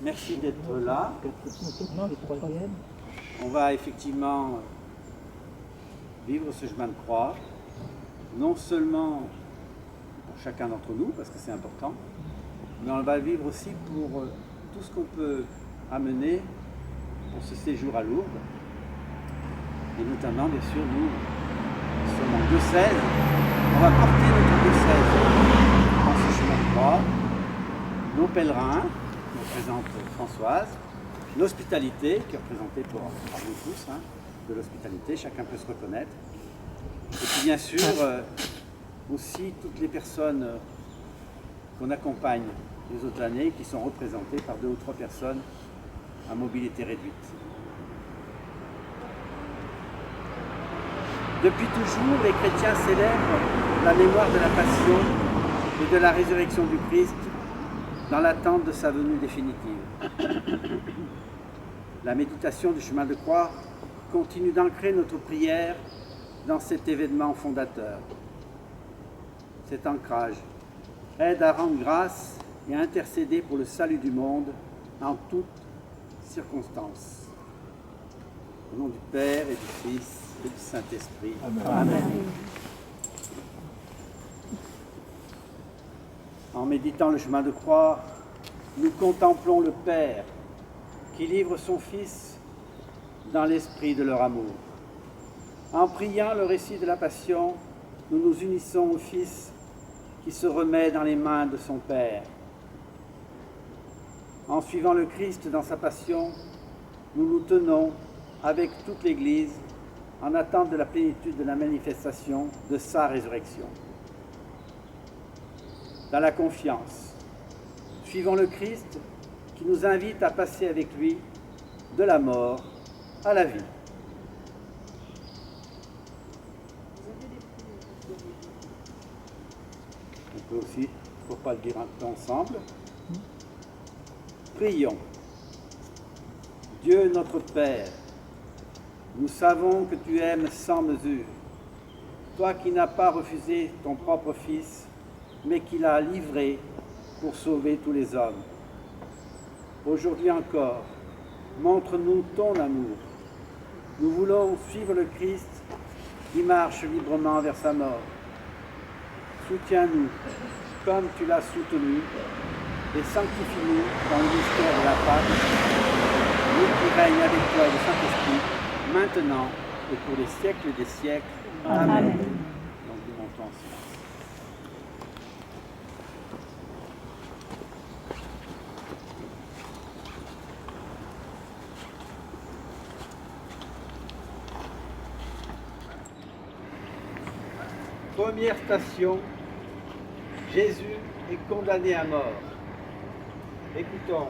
Merci d'être là. On va effectivement vivre ce chemin de croix, non seulement pour chacun d'entre nous, parce que c'est important, mais on va le vivre aussi pour tout ce qu'on peut amener pour ce séjour à Lourdes. Et notamment, bien sûr, nous sommes en diocèse. On va porter notre diocèse dans ce chemin de croix, nos pèlerins, nous présente Françoise, l'hospitalité, qui est représentée par nous tous, de l'hospitalité, chacun peut se reconnaître. Et puis bien sûr, aussi toutes les personnes qu'on accompagne les autres années, qui sont représentées par 2 ou 3 personnes à mobilité réduite. Depuis toujours, les chrétiens célèbrent la mémoire de la passion et de la résurrection du Christ dans l'attente de sa venue définitive. La méditation du chemin de croix continue d'ancrer notre prière dans cet événement fondateur. Cet ancrage aide à rendre grâce et à intercéder pour le salut du monde en toutes circonstances. Au nom du Père et du Fils et du Saint-Esprit. Amen. Amen. En méditant le chemin de croix, nous contemplons le Père qui livre son Fils dans l'esprit de leur amour. En priant le récit de la Passion, nous nous unissons au Fils qui se remet dans les mains de son Père. En suivant le Christ dans sa Passion, nous nous tenons avec toute l'Église en attente de la plénitude de la manifestation de sa résurrection. Dans la confiance, suivons le Christ qui nous invite à passer avec lui de la mort à la vie. On peut aussi, pour ne pas le dire un peu ensemble, prions. Dieu notre Père, nous savons que tu aimes sans mesure, toi qui n'as pas refusé ton propre Fils, mais qui l'as livré pour sauver tous les hommes. Aujourd'hui encore, montre-nous ton amour. Nous voulons suivre le Christ qui marche librement vers sa mort. Soutiens-nous comme tu l'as soutenu et sanctifie-nous dans le mystère de la Pâque, nous qui règnent avec toi et le Saint-Esprit, maintenant et pour les siècles des siècles. Amen. Amen. Donc nous montons en silence. Première station, Jésus est condamné à mort. Écoutons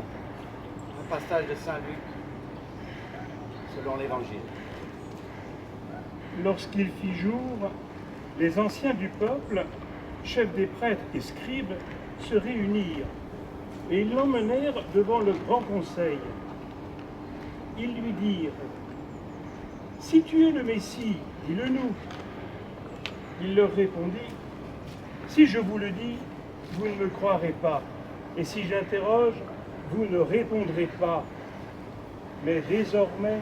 un passage de Saint Luc selon l'Évangile. Lorsqu'il fit jour, les anciens du peuple, chefs des prêtres et scribes, se réunirent et ils l'emmenèrent devant le grand conseil. Ils lui dirent : « Si tu es le Messie, dis-le-nous. » Il leur répondit : « Si je vous le dis, vous ne me croirez pas, et si j'interroge, vous ne répondrez pas. Mais désormais,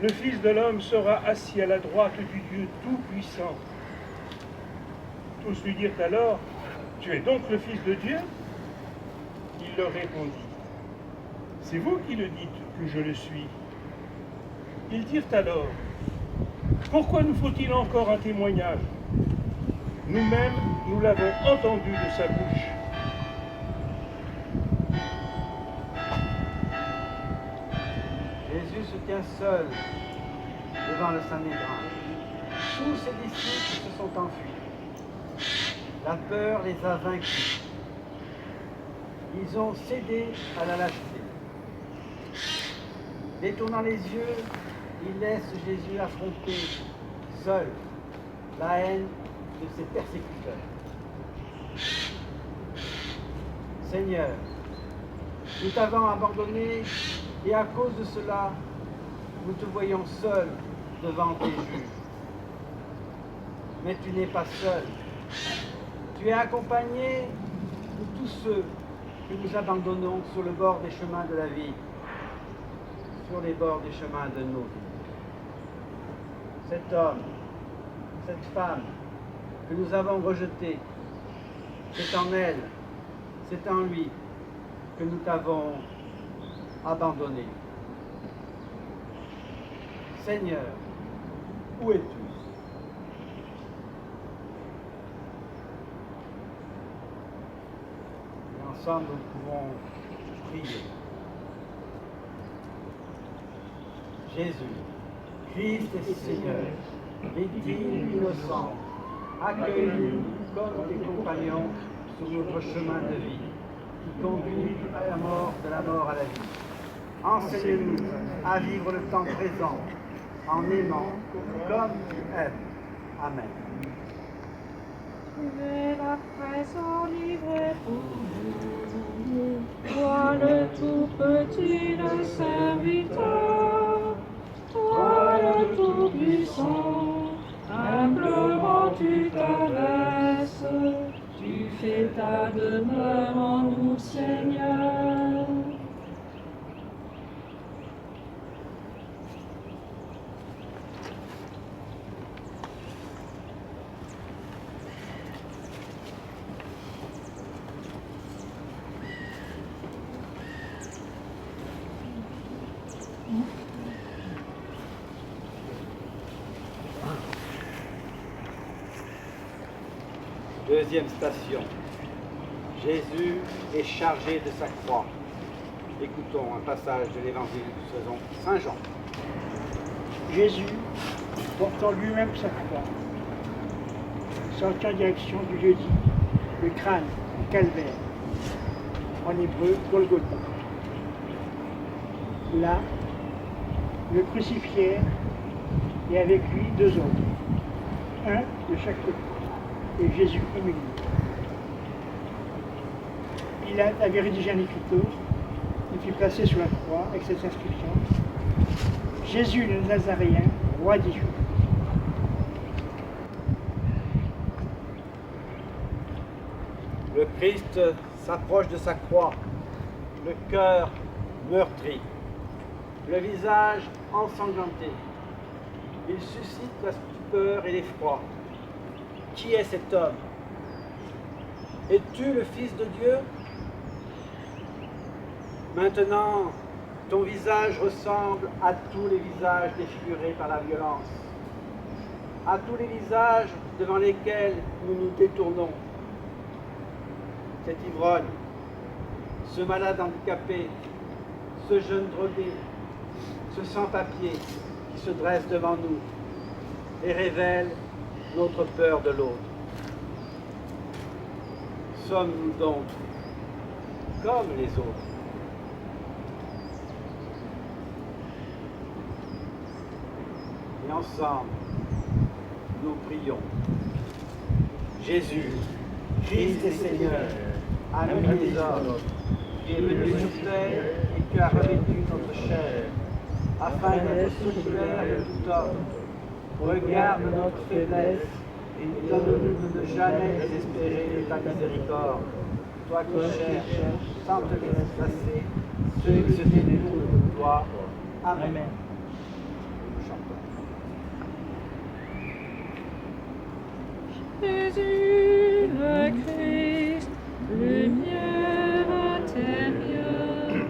le Fils de l'homme sera assis à la droite du Dieu Tout-Puissant. » Tous lui dirent alors : « Tu es donc le Fils de Dieu ?» Il leur répondit : « C'est vous qui le dites que je le suis. » Ils dirent alors : « Pourquoi nous faut-il encore un témoignage ? Nous-mêmes, nous l'avons entendu de sa bouche. » Jésus se tient seul devant le Sanhédrin. Tous ses disciples se sont enfuis. La peur les a vaincus. Ils ont cédé à la lâcheté. Détournant les yeux, ils laissent Jésus affronter seul la haine de ses persécuteurs. Seigneur, nous t'avons abandonné et à cause de cela, nous te voyons seul devant tes juges. Mais tu n'es pas seul. Tu es accompagné de tous ceux que nous abandonnons sur le bord des chemins de la vie, sur les bords des chemins de nos vies. Cet homme, cette femme que nous avons rejeté, c'est en elle, c'est en lui que nous t'avons abandonné. Seigneur, où es-tu? Et ensemble, nous pouvons prier. Jésus, Christ et Seigneur, victime innocente, accueille-nous comme tes compagnons sur notre chemin de vie, qui conduit à la mort, de la mort à la vie. Enseigne-nous à vivre le temps présent, en aimant comme tu aimes. Amen. Mais la présent livré pour nous, toi le tout petit, le serviteur, toi le tout puissant, humblement tu t'abaisses, tu fais ta demeure en nous, Seigneur. Deuxième station. Jésus est chargé de sa croix. Écoutons un passage de l'évangile selon Saint Jean. Jésus, portant lui-même sa croix, sortit en direction du lieu-dit, le crâne, le calvaire, en hébreu Golgotha. Là, le crucifièrent et avec lui deux autres, un de chaque côté, et Jésus au milieu. Pilate avait rédigé un écriteau, il fut placé sur la croix avec cette inscription: Jésus le Nazaréen, roi des Juifs. Le Christ s'approche de sa croix, le cœur meurtri, le visage ensanglanté. Il suscite la stupeur et l'effroi. Qui est cet homme? Es-tu le Fils de Dieu? Maintenant, ton visage ressemble à tous les visages défigurés par la violence, à tous les visages devant lesquels nous nous détournons. Cet ivrogne, ce malade handicapé, ce jeune drogué, ce sans-papier qui se dresse devant nous et révèle notre peur de l'autre. Sommes-nous donc comme les autres? Et ensemble, nous prions. Jésus, Christ et Seigneur, ami des hommes, qui est venu sur terre et qui a revêtu notre chair, afin d'être solidaire de tout homme. Regarde notre faiblesse et donne-nous de ne jamais désespérer de ta miséricorde. Toi qui cherches, sans te laisser passer, ceux qui se détournent de toi. Amen. Nous chantons. Jésus le Christ, lumière intérieure,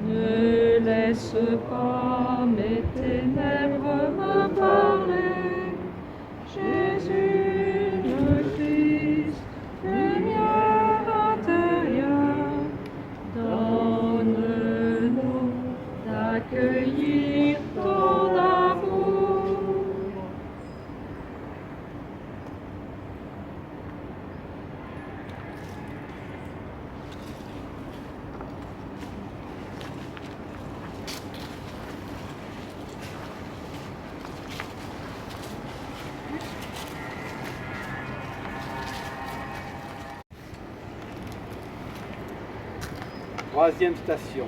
ne laisse pas mes ténèbres me parler. Jésus le Christ, lumière intérieure, donne-nous d'accueillir ton amour. Troisième station.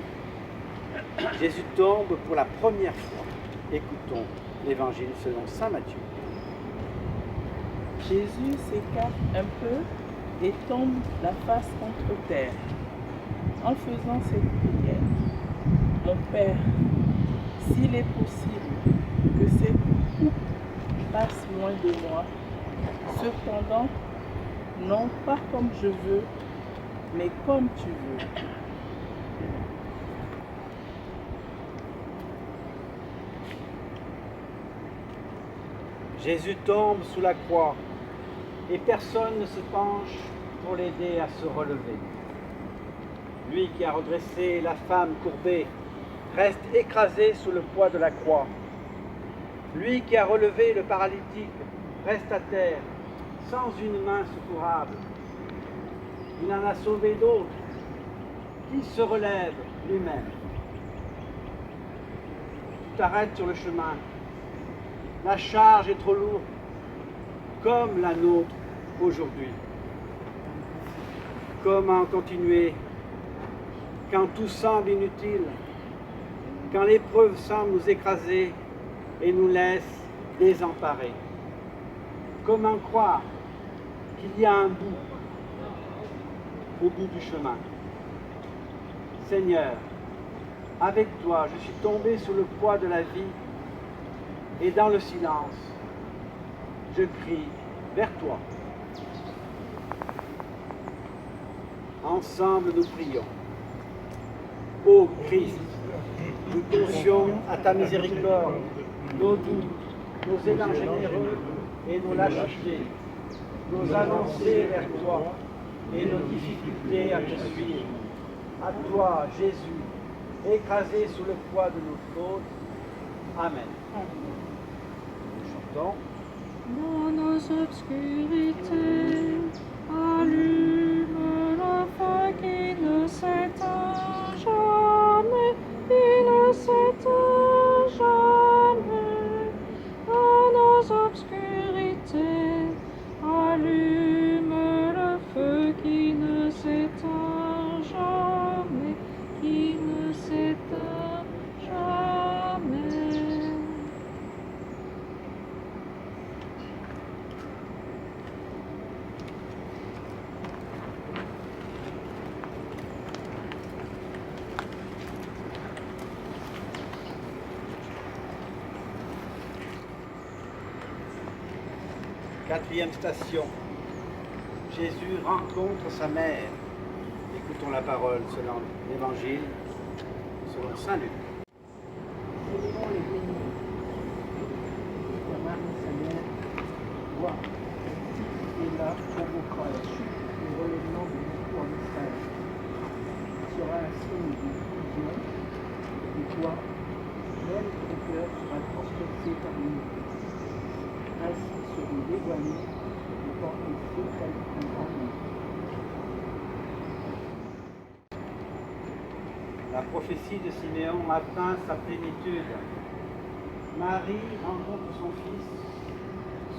Jésus tombe pour la première fois. Écoutons l'évangile selon saint Matthieu. Jésus s'écarte un peu et tombe la face contre terre. en faisant cette prière. Mon Père, s'il est possible que cette coupe passe loin de moi, cependant, non pas comme je veux, mais comme tu veux. Jésus tombe sous la croix et personne ne se penche pour l'aider à se relever. Lui qui a redressé la femme courbée reste écrasé sous le poids de la croix. Lui qui a relevé le paralytique reste à terre sans une main secourable. Il en a sauvé d'autres. Qui se relève lui-même? Tu t'arrêtes sur le chemin. La charge est trop lourde, comme la nôtre aujourd'hui. Comment continuer quand tout semble inutile, quand l'épreuve semble nous écraser et nous laisse désemparés? Comment croire qu'il y a un bout au bout du chemin? Seigneur, avec toi, je suis tombé sous le poids de la vie et dans le silence, je crie vers toi. Ensemble, nous prions. Ô Christ, nous confions à ta miséricorde nos doutes, nos élans généreux et nos lâchetés, nos avancées vers toi et nos difficultés à te suivre. À toi, Jésus, écrasé sous le poids de nos fautes. Amen. Nous chantons. Dans nos obscurités, allume la feu qui ne s'éteint jamais, qui ne s'éteint jamais. Dans nos obscurités, allume le feu qui ne s'éteint jamais, qui ne s'éteint jamais. Quatrième station. Jésus rencontre sa mère. Écoutons la parole selon l'Évangile, selon Saint Luc. Célébrons les bénis. La Marie, sa mère, voit et là, provoquant la chute et relèvement de beaucoup en Israël. Il sera un signe de division, et toi, même ton cœur sera transpercé par l'unité. Ainsi seront dévoilés les portes secrètes du grand monde. La prophétie de Siméon atteint sa plénitude. Marie rencontre son fils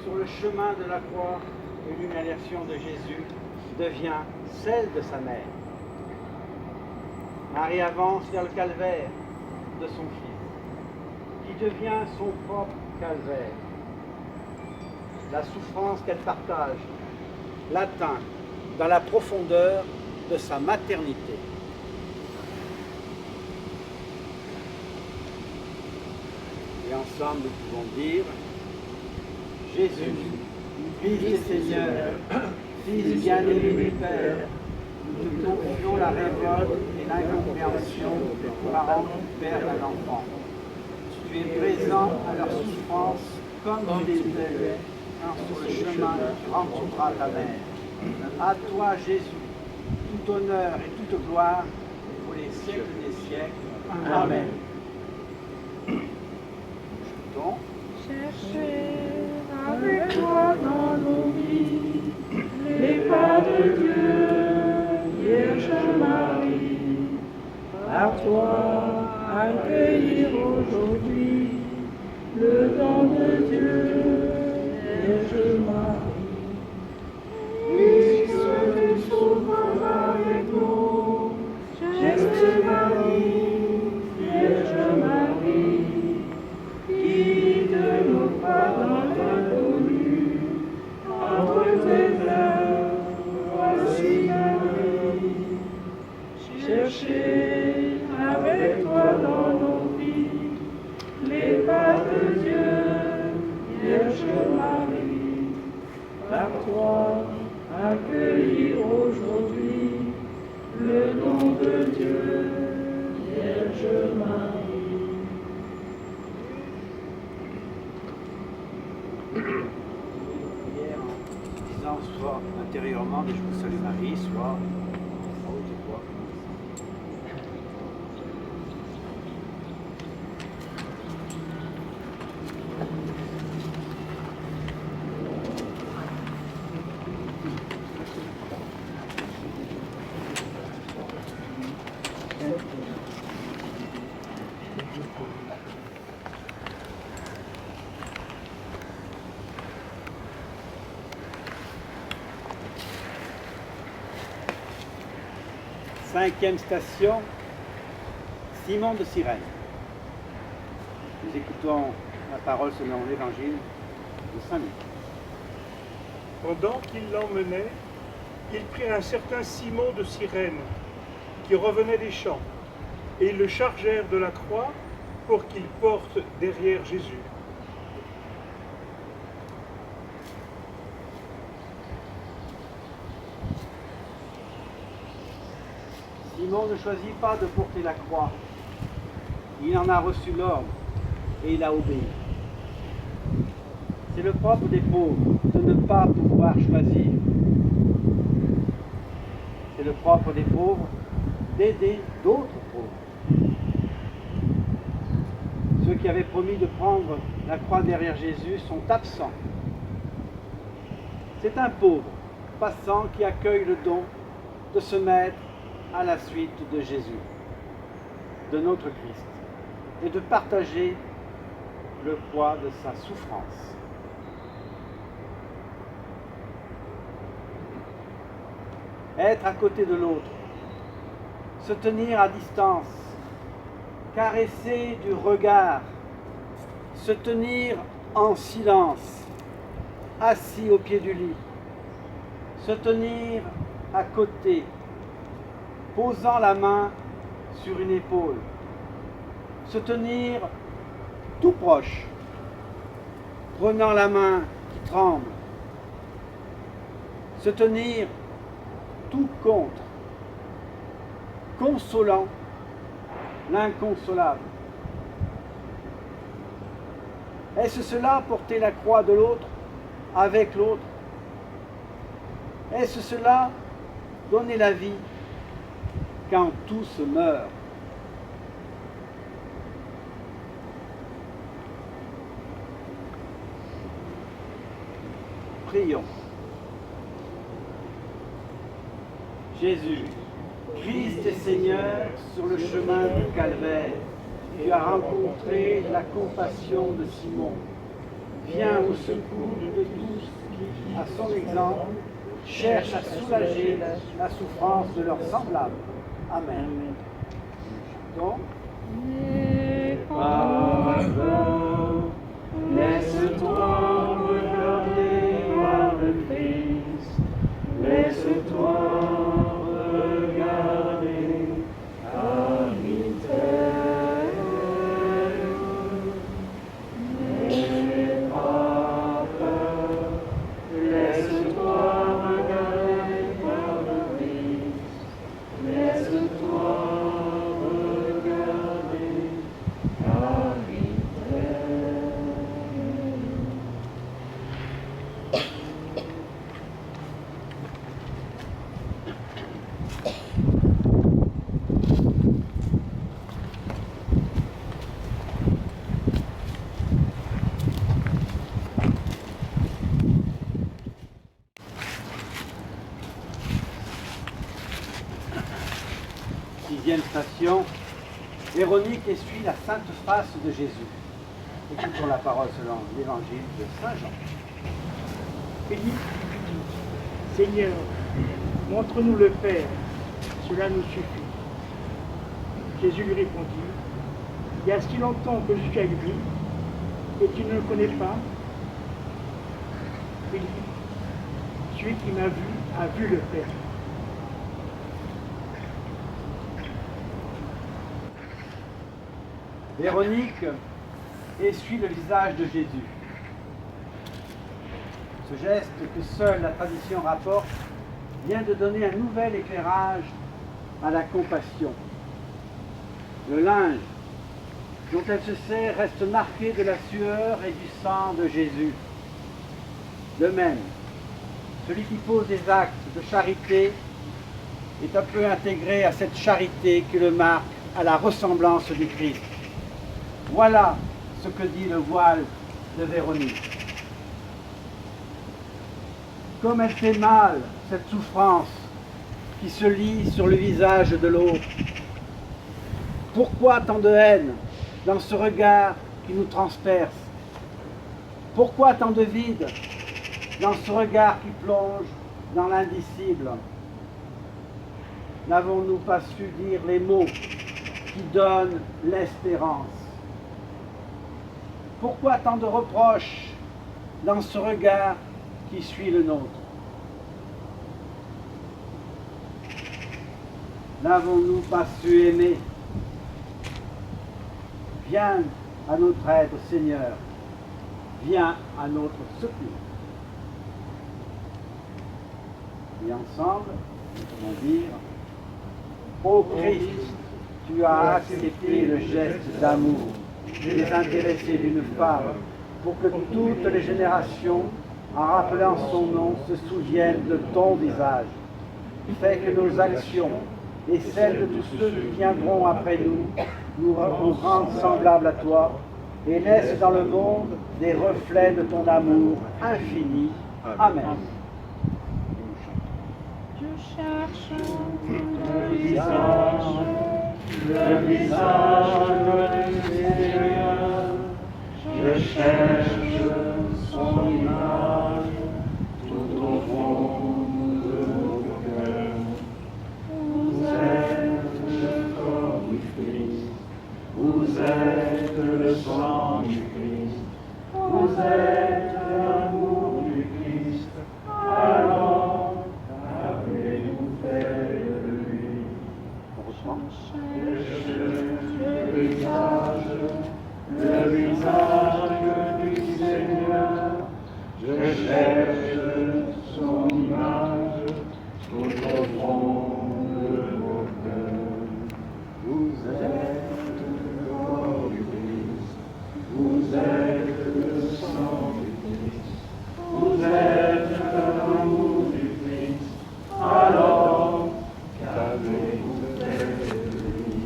sur le chemin de la croix et l'humiliation de Jésus devient celle de sa mère. Marie avance vers le calvaire de son fils, qui devient son propre calvaire. La souffrance qu'elle partage l'atteint dans la profondeur de sa maternité. Et ensemble, nous pouvons dire: Jésus, Fils du Seigneur, Fils bien-aimé du Père, nous te confions la révolte et l'incompréhension des parents qui perdent un enfant. Tu es présent à leur souffrance comme tu l'étais quand sur le chemin tu rencontras ta mère. À toi, Jésus, tout honneur et toute gloire pour les siècles des siècles. Amen. Chantons. Cherchez avec toi dans nos vies les pas de Dieu, Vierge Marie. Par toi, accueillir aujourd'hui le don de Dieu, Vierge Marie. Puisque tu souffres avec nous, Jésus Marie, Vierge Marie. Guide-nous pas dans l'inconnu, entre tes œuvres, voici Marie. Cherche toi, accueillir aujourd'hui le don de Dieu, Vierge Marie. Prière en disant soit intérieurement des Je vous salue Marie, soit en haute voix. Cinquième station, Simon de Cyrène. Nous écoutons la parole selon l'évangile de Saint Luc. Pendant qu'il l'emmenait, il prit un certain Simon de Cyrène, qui revenait des champs, et ils le chargèrent de la croix pour qu'il porte derrière Jésus. Simon ne choisit pas de porter la croix. Il en a reçu l'ordre et il a obéi. C'est le propre des pauvres de ne pas pouvoir choisir. C'est le propre des pauvres d'aider d'autres pauvres. Ceux qui avaient promis de prendre la croix derrière Jésus sont absents. C'est un pauvre passant qui accueille le don de se mettre à la suite de Jésus, de notre Christ, et de partager le poids de sa souffrance. Être à côté de l'autre, se tenir à distance, caresser du regard, se tenir en silence, assis au pied du lit, se tenir à côté, posant la main sur une épaule, se tenir tout proche, prenant la main qui tremble, se tenir tout contre, consolant l'inconsolable. Est-ce cela porter la croix de l'autre avec l'autre? Est-ce cela donner la vie quand tous meurent? Prions. Jésus, Christ et Seigneur, sur le chemin du calvaire, tu as rencontré la compassion de Simon. Viens au secours de tous qui, à son exemple, cherchent à soulager la souffrance de leurs semblables. Amen. Donc, N'aie pas peur, laisse-toi regarder par le Christ, laisse-toi regarder par l'Éternel. N'aie pas peur, laisse-toi regarder par le Christ, laisse-toi regarder par l'Éternel. sixième station, Véronique essuie la sainte face de Jésus. Écoutons la parole selon l'évangile de Saint Jean. Philippe lui dit, Seigneur, montre-nous le Père, cela nous suffit. Jésus lui répondit, il y a si longtemps que je suis avec lui, et tu ne le connais pas? Philippe, celui qui m'a vu a vu le Père. Véronique essuie le visage de Jésus. Ce geste que seule la tradition rapporte vient de donner un nouvel éclairage à la compassion. Le linge dont elle se sert reste marqué de la sueur et du sang de Jésus. De même, celui qui pose des actes de charité est un peu intégré à cette charité qui le marque à la ressemblance du Christ. Voilà ce que dit le voile de Véronique. Comme elle fait mal, cette souffrance qui se lit sur le visage de l'autre. Pourquoi tant de haine dans ce regard qui nous transperce? Pourquoi tant de vide dans ce regard qui plonge dans l'indicible? N'avons-nous pas su dire les mots qui donnent l'espérance? Pourquoi tant de reproches dans ce regard qui suit le nôtre? N'avons-nous pas su aimer? Viens à notre aide, Seigneur. Viens à notre secours. Et ensemble, nous pouvons dire: ô Christ, tu as accepté le geste d'amour désintéressé d'une femme pour que toutes les générations, en rappelant son nom, se souviennent de ton visage. Fais que nos actions et celles de tous ceux qui viendront après nous nous rendent semblables à toi et laisse dans le monde des reflets de ton amour infini. Amen. Je cherche le visage du Seigneur. Je cherche son image tout au fond de mon cœur. Vous êtes le corps du Christ, vous êtes le sang du Christ, vous êtes l'amour du Christ. Alors, avez-vous fait de lui? Le visage du Seigneur, je cherche son image tout au fond de mon cœur. Vous êtes le corps du Christ, vous êtes le sang du Christ, vous êtes l'amour du Christ. Alors, qu'avez-vous fait de lui?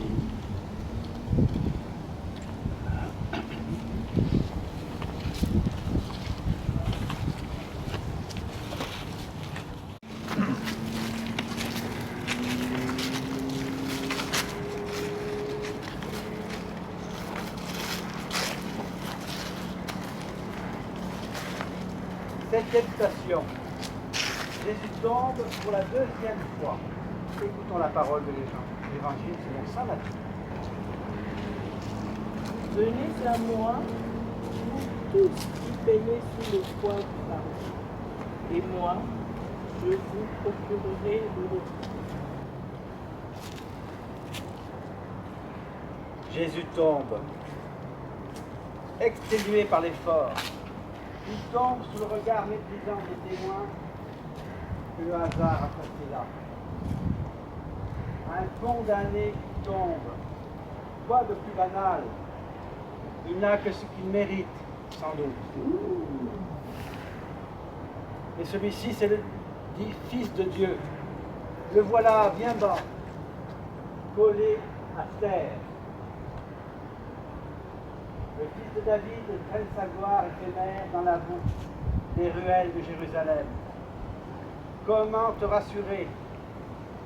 Septième station. Jésus tombe pour la deuxième fois. Écoutons la parole de l'Évangile selon saint Matthieu. Venez à moi, vous tous qui peinez sous le poids du fardeau, et moi, je vous procurerai le repos. Jésus tombe, exténué par l'effort. Il tombe sous le regard méprisant des témoins que le hasard a placés là. Un condamné qui tombe, quoi de plus banal? Il n'a que ce qu'il mérite, sans doute. Et celui-ci, c'est le dit Fils de Dieu. Le voilà bien bas, collé à terre. Le fils de David traîne sa gloire éphémère dans la boue des ruelles de Jérusalem. Comment te rassurer,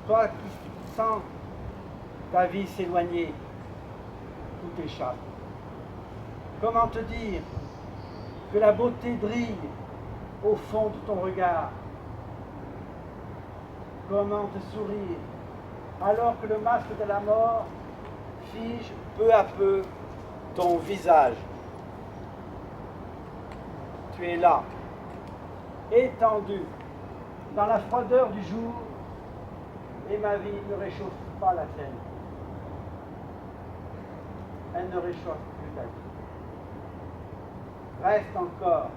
toi qui sens ta vie s'éloigner, tout échappe? Comment te dire que la beauté brille au fond de ton regard? Comment te sourire alors que le masque de la mort fige peu à peu ton visage? Tu es là, étendu, dans la froideur du jour, et ma vie ne réchauffe pas la tienne. Elle ne réchauffe plus ta vie. Reste encore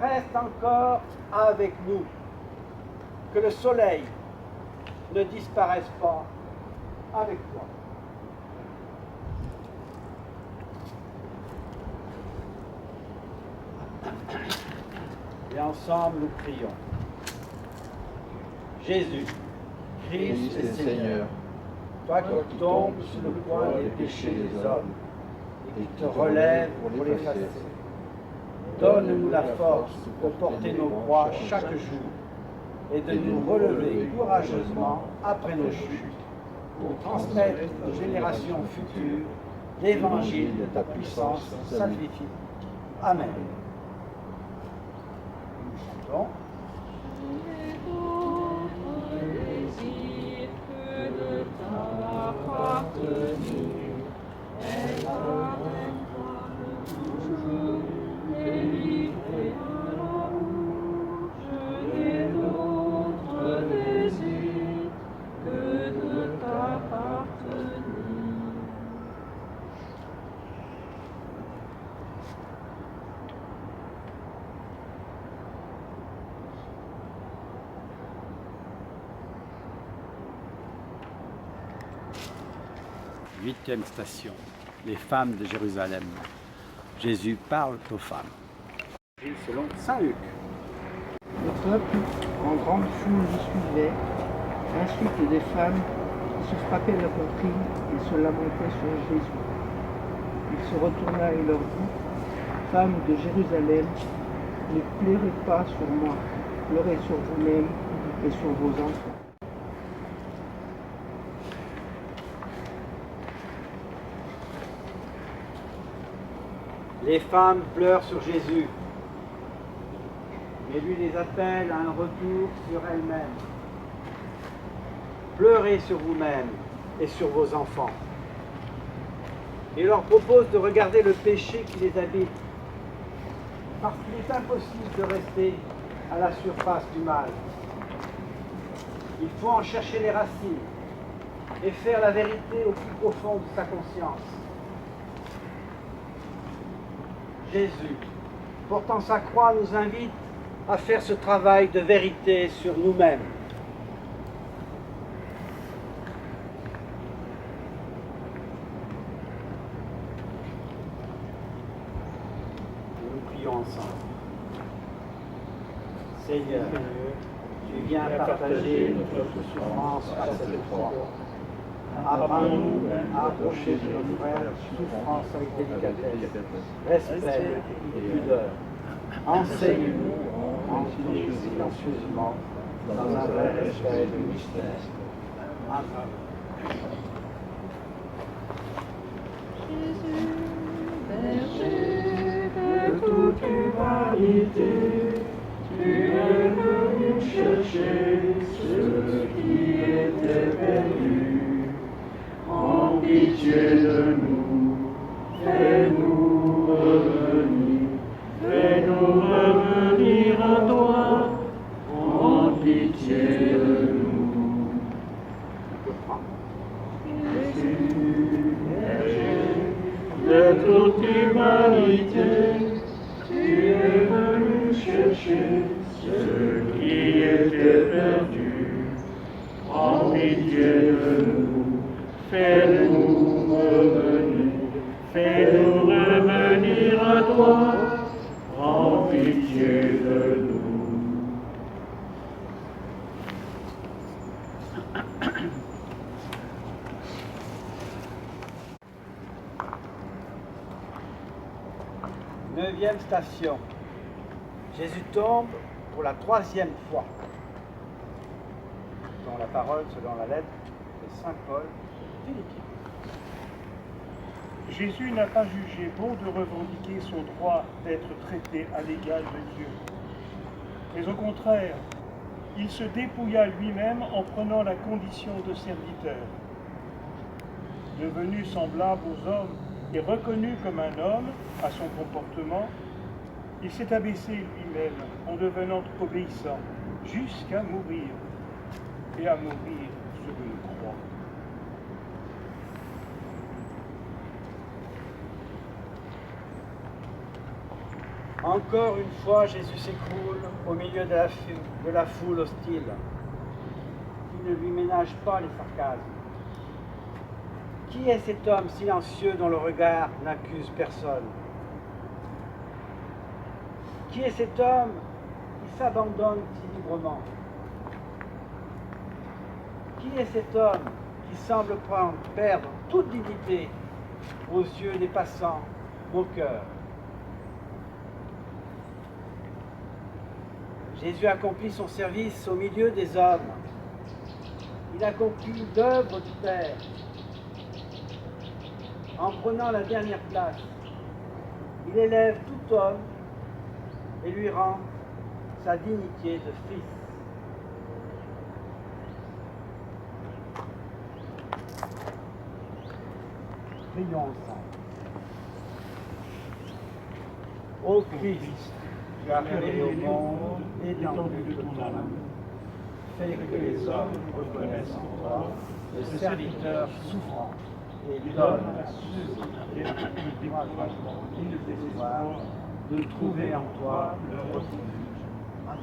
reste encore avec nous. Que le soleil ne disparaisse pas avec toi. Et ensemble, nous prions. Jésus, Christ et Seigneur, toi qui tombes sur le poids des péchés des hommes et qui te relèves pour l'effacer, donne-nous la force de porter nos croix chaque jour et de nous relever courageusement après nos chutes pour transmettre aux générations futures l'évangile de ta puissance salvifique. Amen. Nous chantons. Huitième station, les femmes de Jérusalem. Jésus parle aux femmes. Selon Saint Luc. Le peuple, en grande foule, lui suivait, insulte des femmes qui se frappaient la poitrine et se lamentaient sur Jésus. Il se retourna et leur dit, « Femmes de Jérusalem, ne pleurez pas sur moi, pleurez sur vous-mêmes et sur vos enfants. » Les femmes pleurent sur Jésus, mais lui les appelle à un retour sur elles-mêmes. Pleurez sur vous-mêmes et sur vos enfants. Il leur propose de regarder le péché qui les habite, parce qu'il est impossible de rester à la surface du mal. Il faut en chercher les racines et faire la vérité au plus profond de sa conscience. Jésus, portant sa croix, nous invite à faire ce travail de vérité sur nous-mêmes. Nous prions ensemble. Seigneur, tu viens partager notre souffrance à cette croix. Apprends-nous à approcher de nos frères souffrance avec délicatesse, respect et pudeur. Enseigne-nous à en vivre silencieusement dans un vrai respect du mystère. Amen. Jésus, berger de toute humanité, tu es venu chercher ceux qui étaient perdus. En pitié de nous, fais-nous revenir à toi. En pitié de nous. Jésus, berger de toute humanité, tu es venu chercher ceux qui étaient perdus. En pitié de nous. Fais-nous revenir à toi, en pitié de nous. Neuvième station. Jésus tombe pour la troisième fois. Dans la parole, selon la lettre de Saint Paul. Jésus n'a pas jugé bon de revendiquer son droit d'être traité à l'égal de Dieu. Mais au contraire, il se dépouilla lui-même en prenant la condition de serviteur. Devenu semblable aux hommes et reconnu comme un homme à son comportement, il s'est abaissé lui-même en devenant obéissant jusqu'à mourir, et à mourir sur une croix. Encore une fois, Jésus s'écroule au milieu de la foule hostile, qui ne lui ménage pas les sarcasmes. Qui est cet homme silencieux dont le regard n'accuse personne? Qui est cet homme qui s'abandonne si librement? Qui est cet homme qui semble perdre toute dignité aux yeux des passants moqueurs? Jésus accomplit son service au milieu des hommes. Il accomplit l'œuvre du Père. En prenant la dernière place, il élève tout homme et lui rend sa dignité de fils. Prions ensemble. Ô Christ, tu as créé au monde l'étendue de ton amour. Fais que les hommes reconnaissent en toi le serviteur souffrant et donne à ceux qui découragement et le désespoir de trouver en toi le refuge. Amen.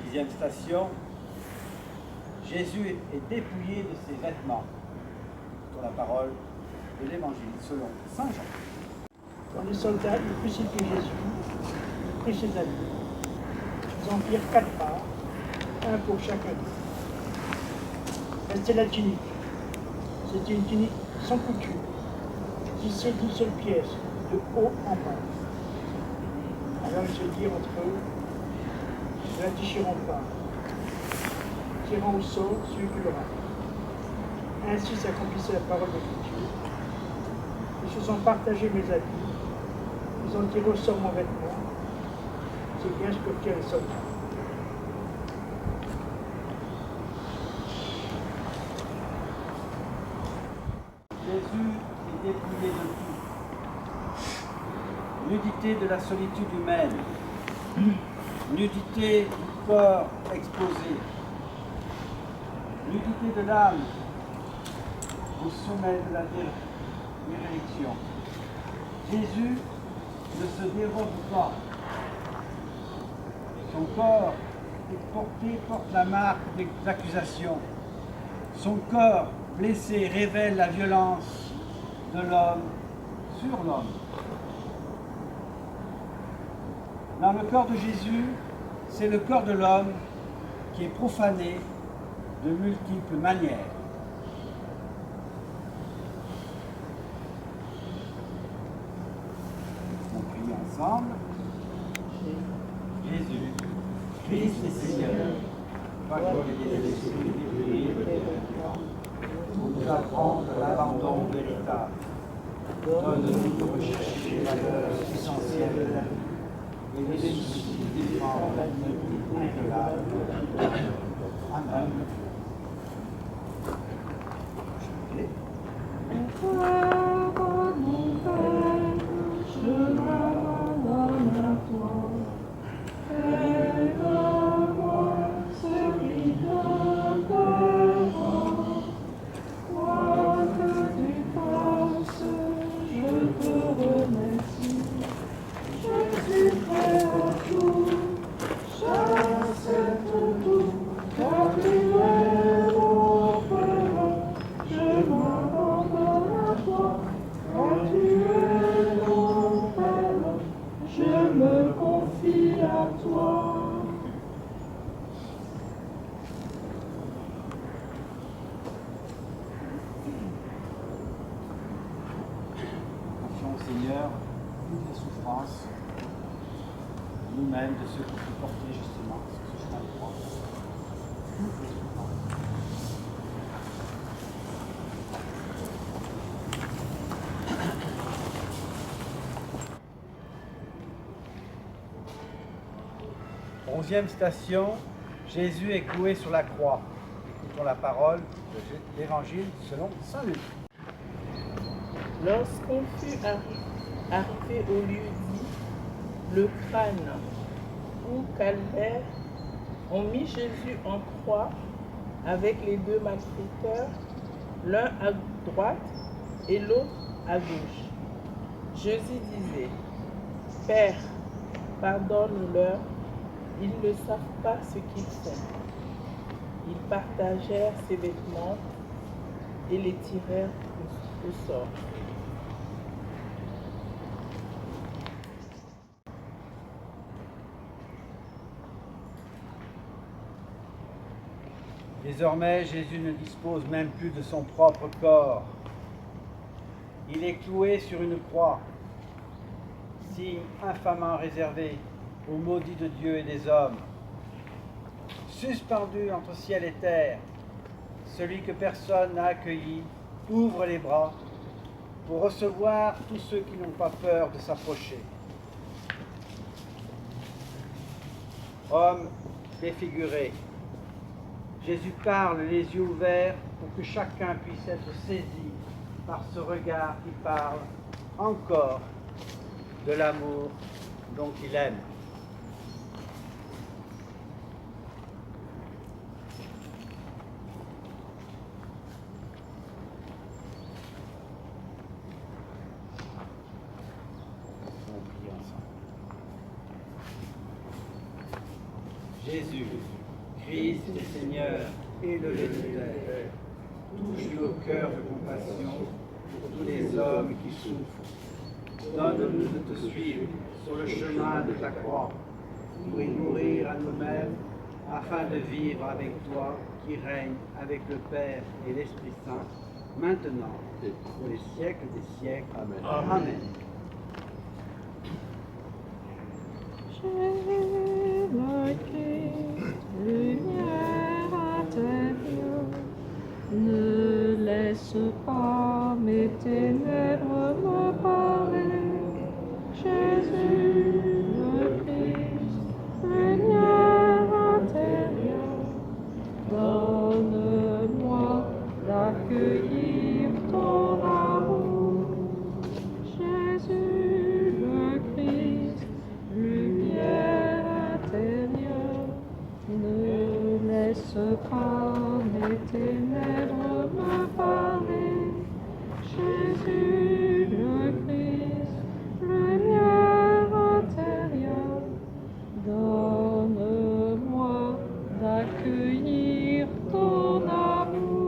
Dixième station, Jésus est dépouillé de ses vêtements. Sur la parole de l'Évangile selon Saint Jean. Quand les soldats ils crucifient Jésus, ils prirent ses habits. Ils en firent 4 parts, un pour chacun d'eux. Restait la tunique. C'était une tunique sans couture, tissée d'une seule pièce, de haut en bas. Alors ils se dirent entre eux, ne la déchirons pas, tirant au sort celui qui l'aura. Ainsi s'accomplissait la parole de l'Écriture. Ils se sont partagés mes habits, ils ont tiré au sort mon vêtement. C'est bien ce que firent les soldats. Jésus est dépouillé de tout. Nudité de la solitude humaine, nudité du corps exposé, nudité de l'âme au sommet de la déréliction. Jésus ne se dérobe pas. Son corps porte la marque des accusations. Son corps blessé révèle la violence de l'homme sur l'homme. Dans le corps de Jésus, c'est le corps de l'homme qui est profané de multiples manières. On prie ensemble. Jésus, Christ et Seigneur, va glorifier l'esprit pour nous apprendre l'abandon véritable. Donne-nous de rechercher les valeurs essentielles de la vie et les soucis de défendre la dignité de l'âme. Amen. Seigneur toutes les souffrances, nous-mêmes, de ceux qui sont portés justement sur ce chemin de croix. Toutes les souffrances. Onzième station, Jésus est cloué sur la croix. Écoutons la parole de l'Évangile selon saint Luc. Lorsqu'on fut arrivé au lieu dit, le crâne ou calvaire, on mit Jésus en croix avec les deux malfaiteurs, l'un à droite et l'autre à gauche. Jésus disait, Père, pardonne-leur, ils ne savent pas ce qu'ils font. Ils partagèrent ses vêtements et les tirèrent au sort. Désormais, Jésus ne dispose même plus de son propre corps. Il est cloué sur une croix, signe infamement réservé aux maudits de Dieu et des hommes. Suspendu entre ciel et terre, celui que personne n'a accueilli ouvre les bras pour recevoir tous ceux qui n'ont pas peur de s'approcher. Homme défiguré, Jésus parle les yeux ouverts pour que chacun puisse être saisi par ce regard qui parle encore de l'amour dont il aime. Jésus, Christ et Seigneur, élevé de terre, touche nos cœurs de compassion pour tous les hommes qui souffrent. Donne-nous de te suivre sur le chemin de ta croix, pour y nourrir à nous-mêmes, afin de vivre avec toi qui règne avec le Père et l'Esprit Saint, maintenant et pour les siècles des siècles. Amen. Amen. Lumière intérieure, ne laisse pas mes ténèbres me parler. Jésus, le Christ, lumière intérieure, donne-moi d'accueillir ton amour. Jésus, le Christ, lumière intérieure, ne laisse pas mes ténèbres me parler. Jésus, le Christ, lumière intérieure, donne-moi d'accueillir ton amour.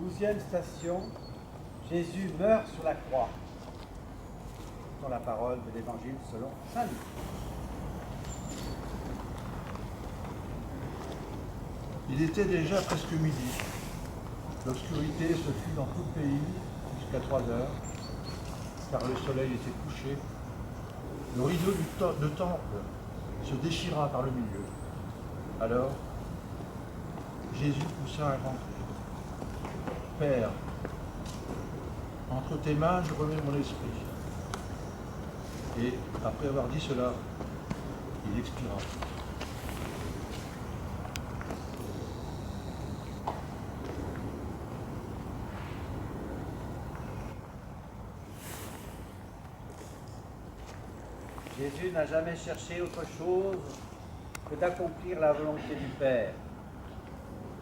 Douzième station, Jésus meurt sur la croix. Dans la parole de l'Évangile selon saint Luc. Il était déjà presque midi. L'obscurité se fit dans tout le pays jusqu'à 3 heures, car le soleil était couché. Le rideau de temple se déchira par le milieu. Alors, Jésus poussa un grand cri. Père, entre tes mains, je remets mon esprit. Et après avoir dit cela, il expira. Jésus n'a jamais cherché autre chose que d'accomplir la volonté du Père.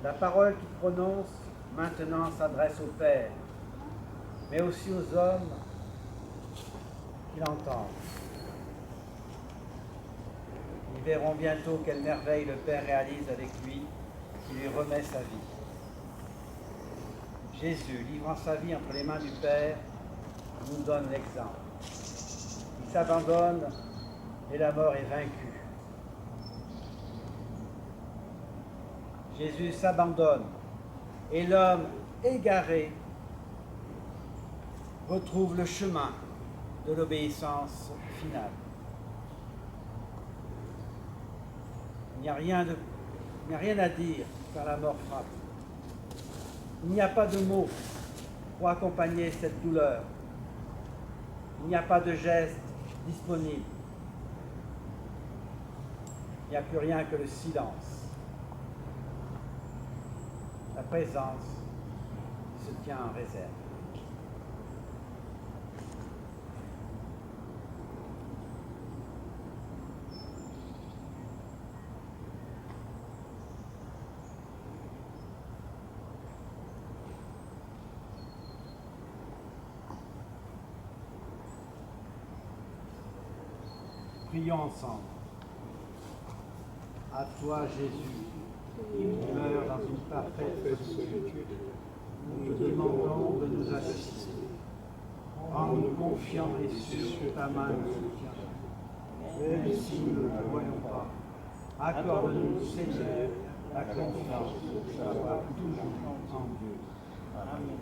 La parole qu'il prononce maintenant s'adresse au Père, mais aussi aux hommes qui l'entendent. Ils verront bientôt quelle merveille le Père réalise avec lui, qui lui remet sa vie. Jésus, livrant sa vie entre les mains du Père, nous donne l'exemple. Il s'abandonne et la mort est vaincue. Jésus s'abandonne et l'homme égaré retrouve le chemin de l'obéissance finale. Il n'y a rien à dire quand la mort frappe. Il n'y a pas de mots pour accompagner cette douleur. Il n'y a pas de geste disponible. Il n'y a plus rien que le silence. La présence se tient en réserve. Prions ensemble. À toi, Jésus, qui meurs dans une parfaite solitude, nous te demandons de nous assister. Rends-nous confiants et sûrs que ta main nous soutient. Même si nous ne le voyons pas, accorde-nous, Seigneur, la confiance de savoir toujours en Dieu. Amen.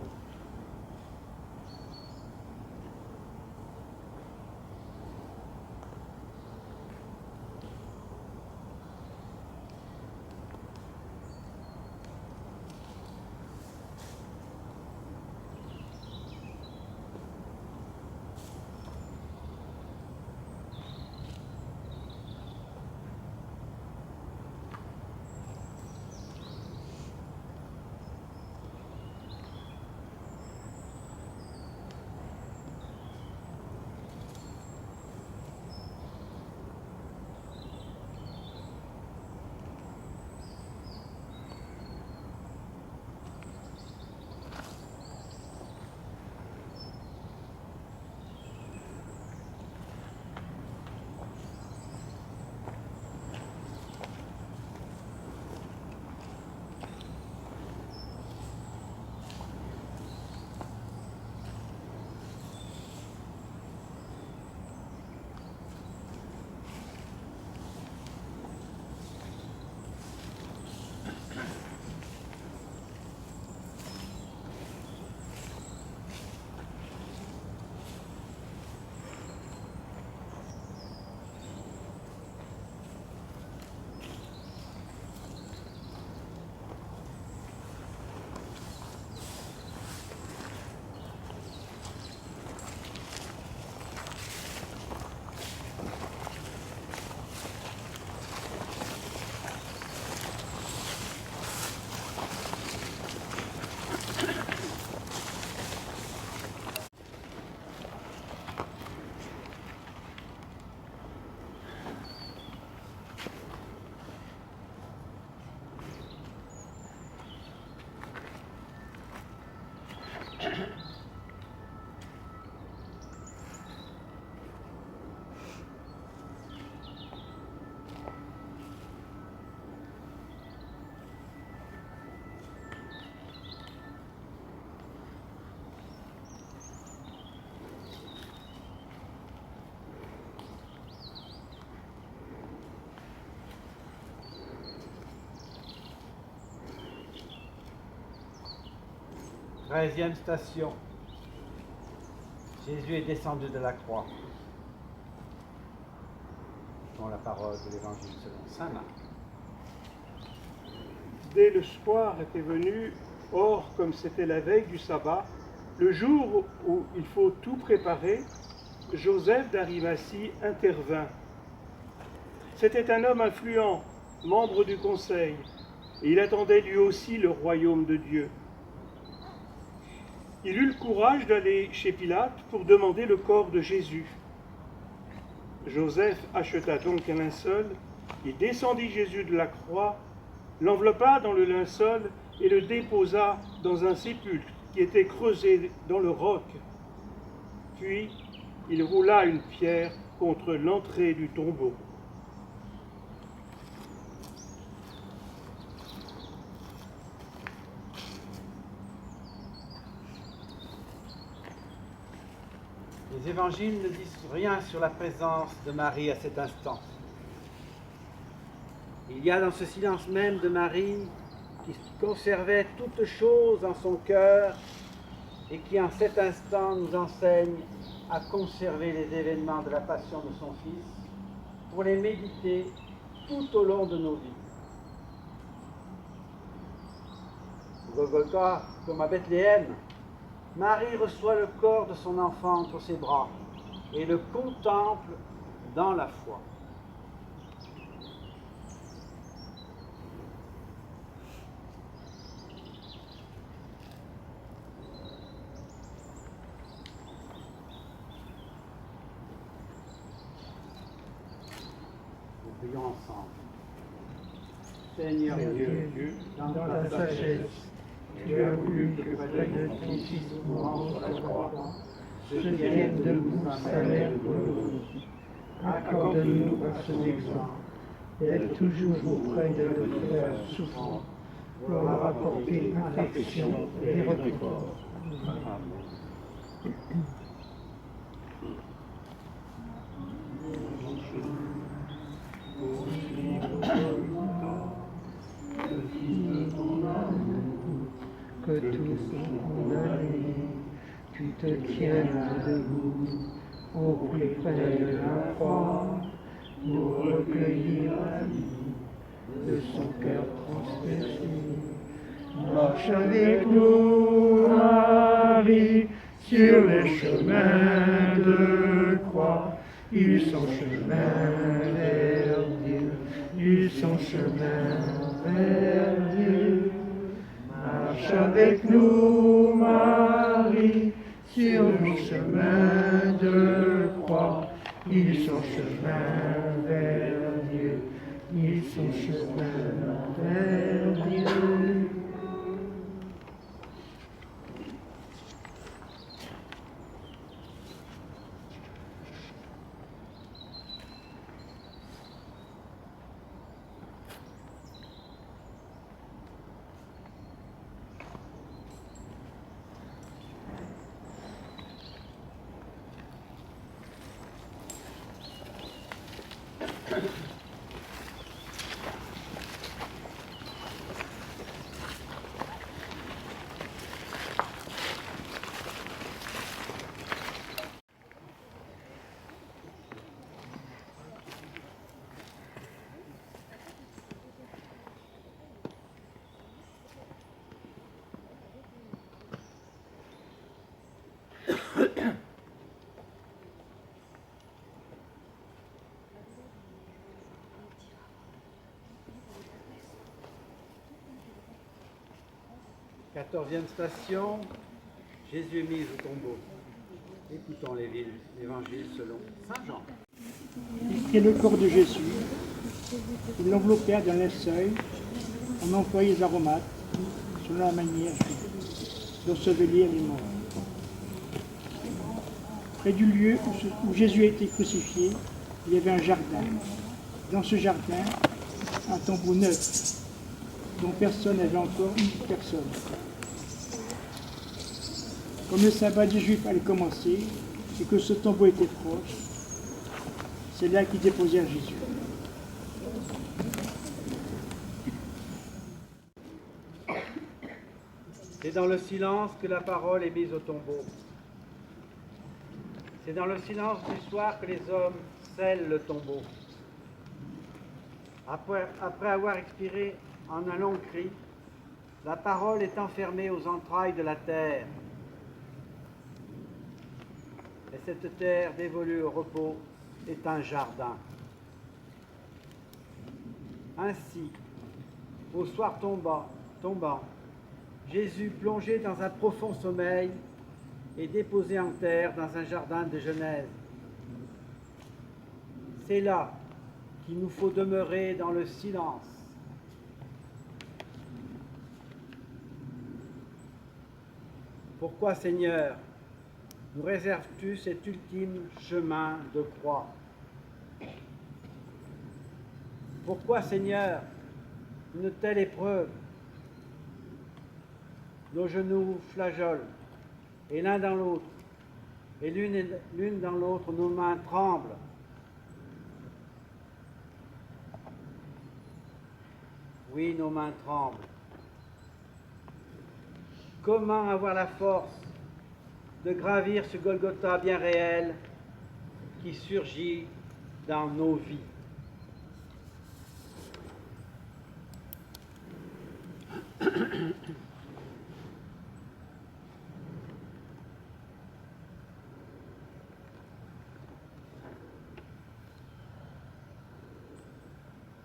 Treizième station. Jésus est descendu de la croix. Dans la parole de l'Évangile selon saint Marc. Dès le soir était venu, or comme c'était la veille du sabbat, le jour où il faut tout préparer, Joseph d'Arimathie intervint. C'était un homme influent, membre du conseil, et il attendait lui aussi le royaume de Dieu. Il eut le courage d'aller chez Pilate pour demander le corps de Jésus. Joseph acheta donc un linceul, il descendit Jésus de la croix l'enveloppa dans le linceul et le déposa dans un sépulcre qui était creusé dans le roc. Puis, il roula une pierre contre l'entrée du tombeau. Les évangiles ne disent rien sur la présence de Marie à cet instant. Il y a dans ce silence même de Marie qui conservait toutes choses en son cœur et qui en cet instant nous enseigne à conserver les événements de la passion de son Fils pour les méditer tout au long de nos vies. Au Golgotha, comme à Bethléem, Marie reçoit le corps de son enfant entre ses bras et le contemple dans la foi. Nous prions ensemble. Seigneur Dieu, dans ta sagesse, tu as voulu que près de ton Fils mourant sur la croix, se tienne debout sa mère glorieuse. Accorde-nous par son exemple d'être toujours auprès de nos frères souffrants pour leur apporter affection et réconfort. Que tous condamnés, tu te tiennes debout au plus près de la croix pour recueillir la vie de son cœur transpercé. Marche avec nous, Marie, sur les chemins de croix. Ils sont chemin vers Dieu, ils sont chemin vers Dieu. Marche avec nous, Marie, sur nos chemins de croix. Ils sont chemin vers Dieu, ils sont chemin vers Dieu. Quatorzième station, Jésus est mis au tombeau. Écoutons l'évangile selon Saint Jean. Ils prirent le corps de Jésus, ils l'enveloppèrent d'un linceul, en employaient les aromates, selon la manière d'ensevelir les morts. Près du lieu où Jésus a été crucifié, il y avait un jardin. Dans ce jardin, un tombeau neuf, dont personne n'avait encore eu personne. Comme le sabbat des Juifs allait commencer et que ce tombeau était proche, c'est là qu'ils déposèrent Jésus. C'est dans le silence que la parole est mise au tombeau. C'est dans le silence du soir que les hommes scellent le tombeau. Après avoir expiré en un long cri, la parole est enfermée aux entrailles de la terre. Et cette terre dévolue au repos est un jardin. Ainsi, au soir tombant, Jésus plongé dans un profond sommeil et déposé en terre dans un jardin de Genèse. C'est là qu'il nous faut demeurer dans le silence, Pourquoi, Seigneur, nous réserves-tu cet ultime chemin de croix? Pourquoi, Seigneur, une telle épreuve? Nos genoux flageolent, et l'un dans l'autre, et l'une dans l'autre, nos mains tremblent. Oui, nos mains tremblent. Comment avoir la force de gravir ce Golgotha bien réel qui surgit dans nos vies?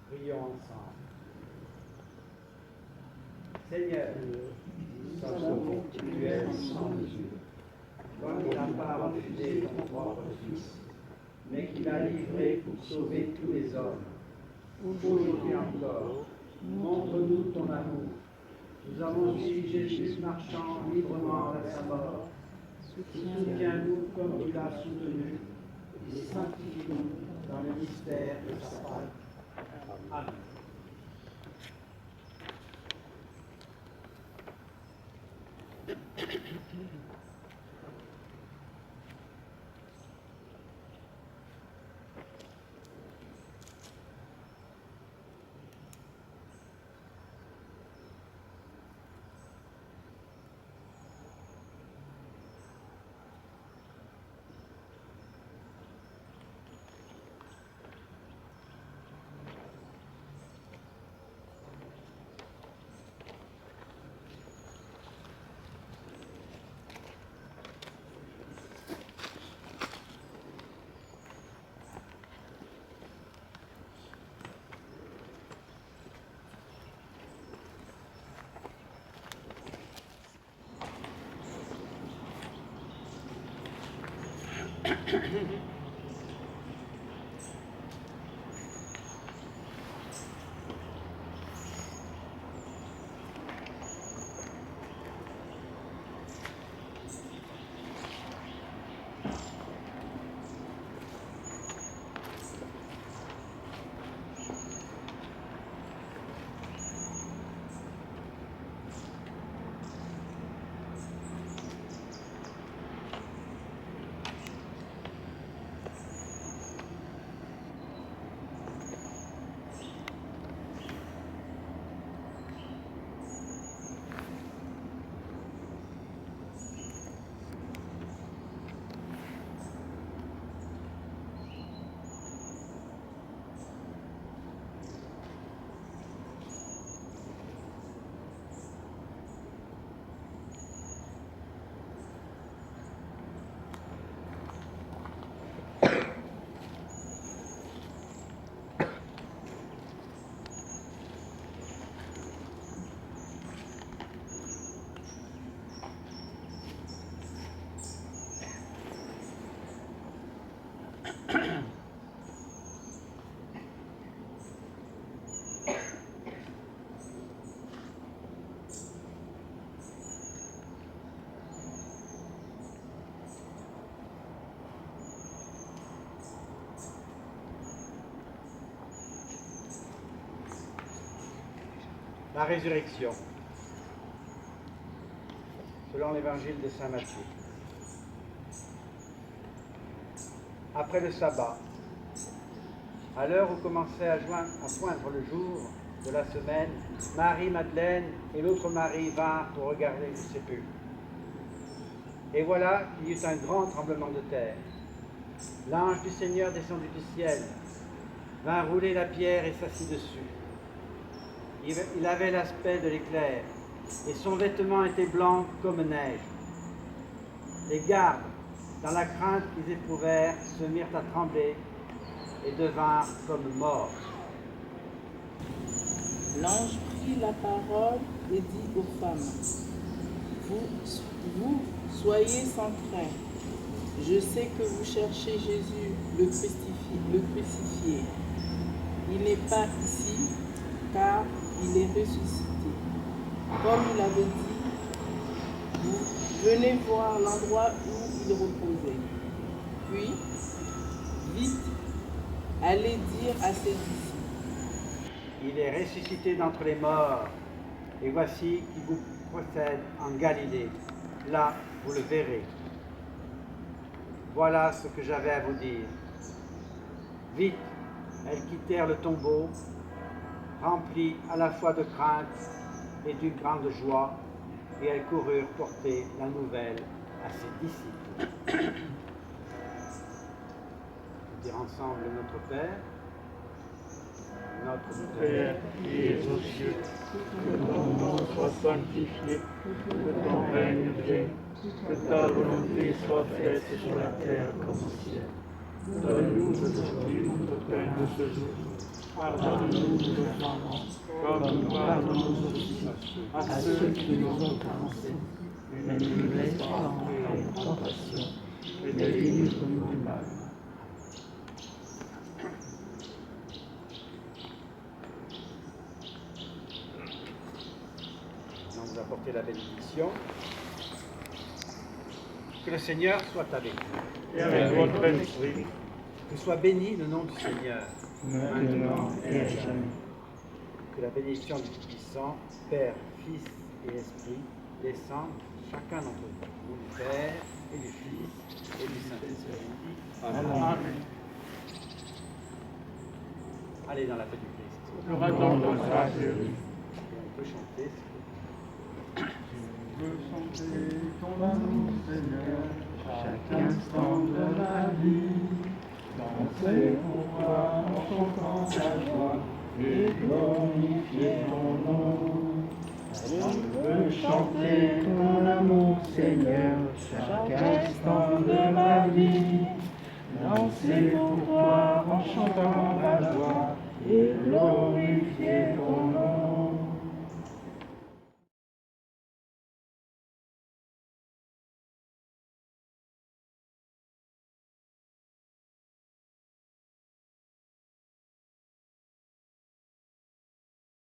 Prions ensemble. Seigneur, nous savons que tu es sans mesure. Toi qui n'as pas refusé ton propre Fils, mais qui l'as livré pour sauver tous les hommes. Aujourd'hui encore, montre-nous ton amour. Nous avons suivi Jésus marchant librement vers sa mort. Soutiens-nous comme tu l'as soutenu et sanctifie-nous dans le mystère de sa parole. Amen. La résurrection, selon l'évangile de saint Matthieu. Après le sabbat, à l'heure où commençait à poindre le jour de la semaine, Marie-Madeleine et l'autre Marie vinrent pour regarder le sépulcre. Et voilà qu'il y eut un grand tremblement de terre. L'ange du Seigneur descendu du ciel, vint rouler la pierre et s'assit dessus. Il avait l'aspect de l'éclair, et son vêtement était blanc comme neige. Les gardes, dans la crainte qu'ils éprouvèrent, se mirent à trembler et devinrent comme morts. L'ange prit la parole et dit aux femmes, vous soyez sans crainte. Je sais que vous cherchez Jésus, le crucifié. Il n'est pas ici, car il est ressuscité. Comme il avait dit, venez voir l'endroit où il reposait. Puis, vite, allez dire à ses disciples. Il est ressuscité d'entre les morts, et voici qu'il vous précède en Galilée. Là, vous le verrez. Voilà ce que j'avais à vous dire. Vite, elles quittèrent le tombeau, remplies à la fois de crainte et d'une grande joie, et elles coururent porter la nouvelle à ses disciples. Nous dire ensemble notre Père, notre Père qui es aux cieux, que ton nom soit sanctifié, que ton règne vienne, que ta volonté soit faite sur la terre comme au ciel. Donne-nous aujourd'hui notre pain de ce jour. Pardonne-nous nos offenses, comme nous pardonnons aussi à ceux qui nous ont offensés. Et ne nous laisse pas entrer en tentation, mais délivre-nous du mal. Nous apporter la bénédiction. Que le Seigneur soit avec vous. Et avec votre esprit, Que soit béni le nom du Seigneur. maintenant et à jamais. Que la bénédiction du Tout-Puissant, Père, Fils et Esprit, descende chacun d'entre vous. Au nom du Père et du Fils et du Saint-Esprit. Amen. Allez dans la paix du Christ. Nous rendons grâce à lui. Et on peut chanter. Je veux chanter ton amour, Seigneur, chaque instant de ma vie. Danser pour toi en chantant ta joie et glorifier ton nom. Je veux chanter ton amour, Seigneur, chaque instant de ma vie. Danser pour toi en chantant ta joie et glorifier